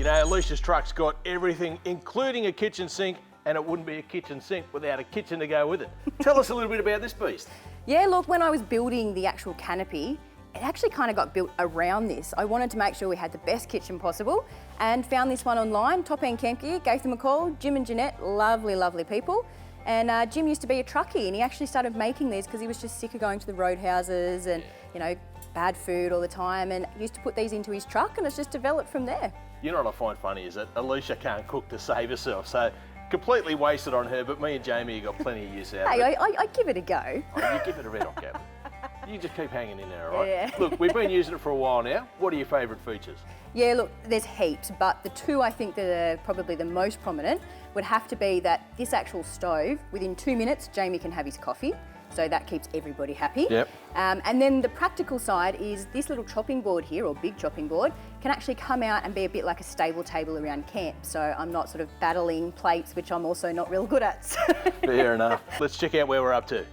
You know, Alicia's truck's got everything, including a kitchen sink, and it wouldn't be a kitchen sink without a kitchen to go with it. Tell us a little bit about this beast. Yeah, look, when I was building the actual canopy, it actually kind of got built around this. I wanted to make sure we had the best kitchen possible and found this one online, End Campgear, gave them a call. Jim and Jeanette, lovely, lovely people. And Jim used to be a truckie and he actually started making these because he was just sick of going to the roadhouses and, you know, bad food all the time, and used to put these into his truck, and it's just developed from there. You know what I find funny is that Alicia can't cook to save herself, so completely wasted on her, but me and Jamie have got plenty of use out of it. Hey, I give it a go. Oh, you give it a red hot, Gavin. You just keep hanging in there, all right? Yeah. Look, we've been using it for a while now. What are your favourite features? Yeah, look, there's heaps, but the two I think that are probably the most prominent would have to be that this actual stove, within 2 minutes, Jamie can have his coffee. So that keeps everybody happy. Yep. And then the practical side is this little chopping board here, or big chopping board, can actually come out and be a bit like a stable table around camp. So I'm not sort of battling plates, which I'm also not real good at. Fair enough. Let's check out where we're up to.